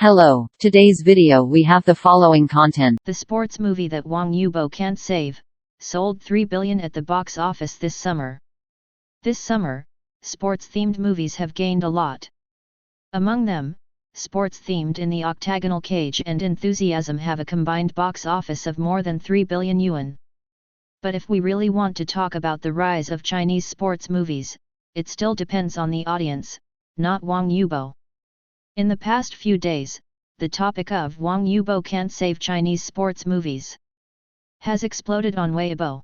Hello, today's video we have the following content. The sports movie that Wang Yībó can't save, sold $3 billion at the box office this summer. This summer, sports-themed movies have gained a lot. Among them, sports-themed In the Octagonal Cage and Enthusiasm have a combined box office of more than 3 billion yuan. But if we really want to talk about the rise of Chinese sports movies, it still depends on the audience, not Wang Yībó. In the past few days, the topic of Wang Yībó can't save Chinese sports movies has exploded on Weibo.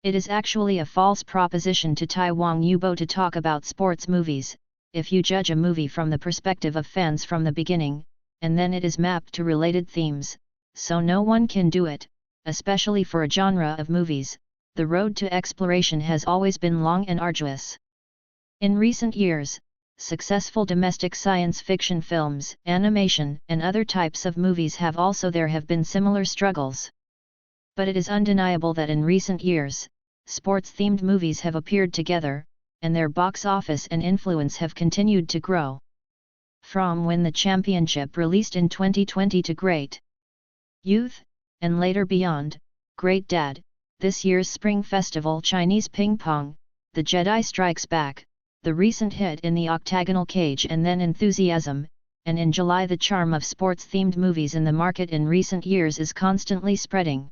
It is actually a false proposition to tie Wang Yībó to talk about sports movies, if you judge a movie from the perspective of fans from the beginning, and then it is mapped to related themes, so no one can do it, especially for a genre of movies. The road to exploration has always been long and arduous. In recent years, successful domestic science fiction films, animation, and other types of movies have been similar struggles. But it is undeniable that in recent years, sports-themed movies have appeared together, and their box office and influence have continued to grow. From Win the Championship released in 2020 to Great Youth, and later beyond, Great Dad, this year's Spring Festival Chinese Ping Pong, The Jedi Strikes Back, the recent hit In the Octagonal Cage and then Enthusiasm, and in July the charm of sports-themed movies in the market in recent years is constantly spreading.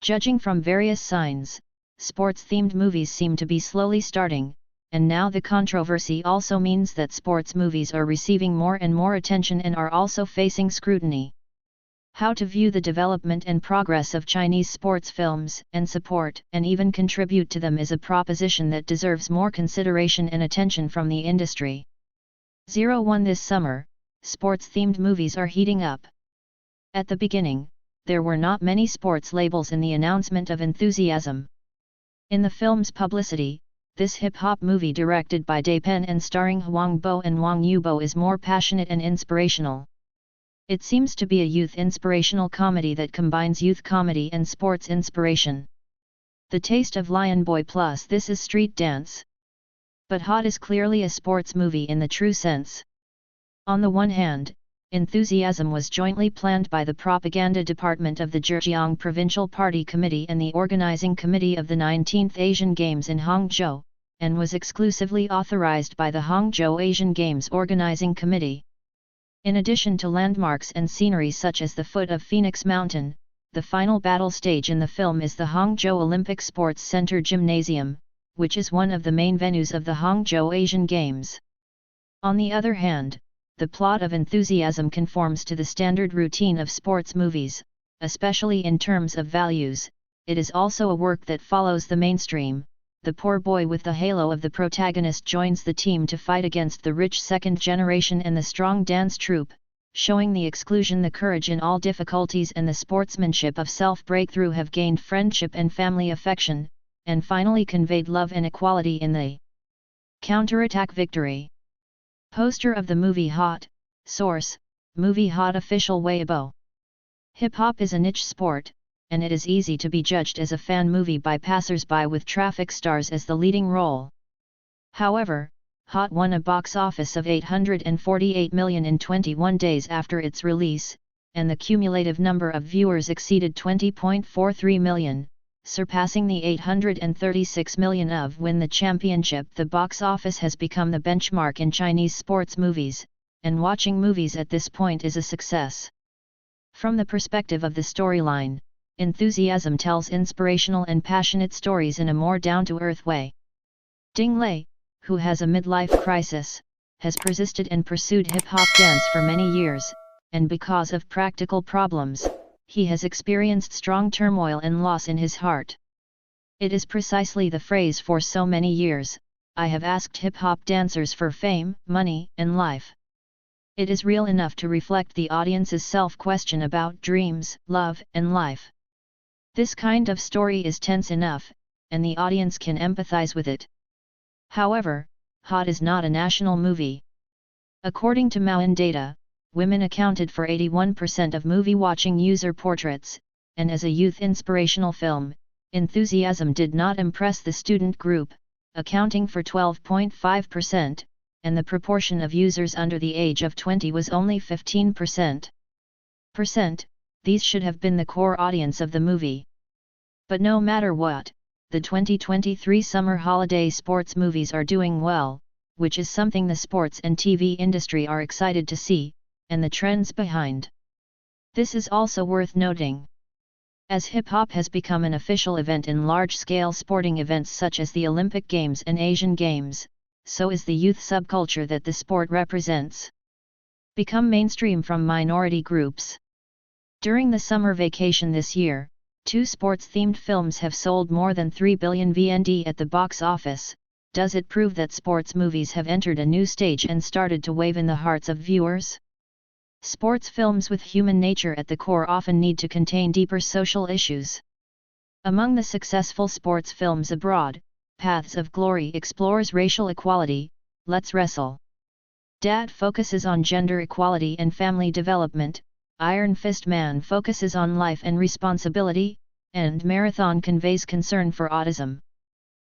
Judging from various signs, sports-themed movies seem to be slowly starting, and now the controversy also means that sports movies are receiving more and more attention and are also facing scrutiny. How to view the development and progress of Chinese sports films, and support and even contribute to them is a proposition that deserves more consideration and attention from the industry. 01 This summer, sports-themed movies are heating up. At the beginning, there were not many sports labels in the announcement of Enthusiasm. In the film's publicity, this hip-hop movie directed by Dapen and starring Wang Yibó and Wang Yibó is more passionate and inspirational. It seems to be a youth inspirational comedy that combines youth comedy and sports inspiration. The taste of Lion Boy plus This is street dance. But Hot is clearly a sports movie in the true sense. On the one hand, Enthusiasm was jointly planned by the propaganda department of the Zhejiang Provincial Party Committee and the organizing committee of the 19th Asian Games in Hangzhou, and was exclusively authorized by the Hangzhou Asian Games Organizing Committee. In addition to landmarks and scenery such as the foot of Phoenix Mountain, the final battle stage in the film is the Hangzhou Olympic Sports Center Gymnasium, which is one of the main venues of the Hangzhou Asian Games. On the other hand, the plot of Enthusiasm conforms to the standard routine of sports movies, especially in terms of values. It is also a work that follows the mainstream. The poor boy with the halo of the protagonist joins the team to fight against the rich second generation and the strong dance troupe, showing the exclusion, the courage in all difficulties and the sportsmanship of self-breakthrough have gained friendship and family affection, and finally conveyed love and equality in the counterattack victory. Poster of the movie Hot. Source: Movie Hot Official Weibo. Hip-hop is a niche sport, and it is easy to be judged as a fan movie by passers-by with traffic stars as the leading role. However, Hot won a box office of 848 million in 21 days after its release, and the cumulative number of viewers exceeded 20.43 million, surpassing the 836 million of Win the Championship. The box office has become the benchmark in Chinese sports movies, and watching movies at this point is a success. From the perspective of the storyline, Enthusiasm tells inspirational and passionate stories in a more down-to-earth way. Ding Lei, who has a midlife crisis, has persisted and pursued hip-hop dance for many years, and because of practical problems, he has experienced strong turmoil and loss in his heart. It is precisely the phrase for so many years, I have asked hip-hop dancers for fame, money, and life. It is real enough to reflect the audience's self-question about dreams, love, and life. This kind of story is tense enough, and the audience can empathize with it. However, Hot is not a national movie. According to Maoan data, women accounted for 81% of movie-watching user portraits, and as a youth inspirational film, Enthusiasm did not impress the student group, accounting for 12.5%, and the proportion of users under the age of 20 was only 15%. These should have been the core audience of the movie. But no matter what, the 2023 summer holiday sports movies are doing well, which is something the sports and TV industry are excited to see, and the trends behind. This is also worth noting. As hip-hop has become an official event in large-scale sporting events such as the Olympic Games and Asian Games, so is the youth subculture that the sport represents become mainstream from minority groups. During the summer vacation this year, 2 sports-themed films have sold more than 3 billion VND at the box office. Does it prove that sports movies have entered a new stage and started to wave in the hearts of viewers? Sports films with human nature at the core often need to contain deeper social issues. Among the successful sports films abroad, Paths of Glory explores racial equality, Let's Wrestle. Dad focuses on gender equality and family development, Iron Fist Man focuses on life and responsibility, and Marathon conveys concern for autism.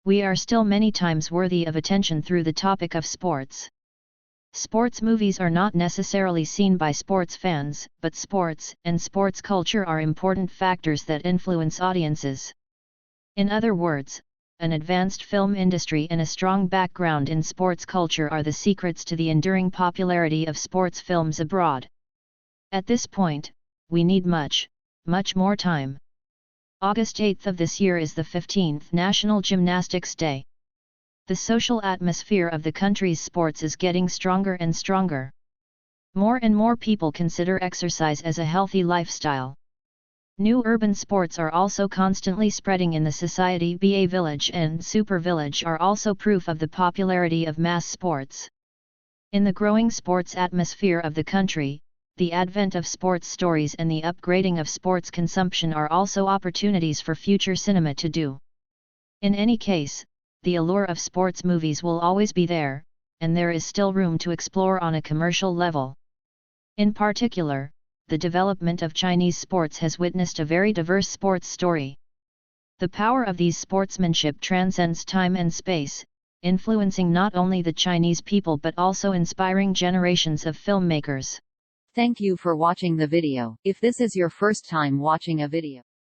We are still many times worthy of attention through the topic of sports. Sports movies are not necessarily seen by sports fans, but sports and sports culture are important factors that influence audiences. In other words, an advanced film industry and a strong background in sports culture are the secrets to the enduring popularity of sports films abroad. At this point, we need much more time. August 8 of this year is the 15th National Gymnastics Day. The social atmosphere of the country's sports is getting stronger and stronger. More and more people consider exercise as a healthy lifestyle. New urban sports are also constantly spreading in the society. BA Village and Super Village are also proof of the popularity of mass sports. In the growing sports atmosphere of the country, the advent of sports stories and the upgrading of sports consumption are also opportunities for future cinema to do. In any case, the allure of sports movies will always be there, and there is still room to explore on a commercial level. In particular, the development of Chinese sports has witnessed a very diverse sports story. The power of these sportsmanship transcends time and space, influencing not only the Chinese people but also inspiring generations of filmmakers. Thank you for watching the video. If this is your first time watching a video,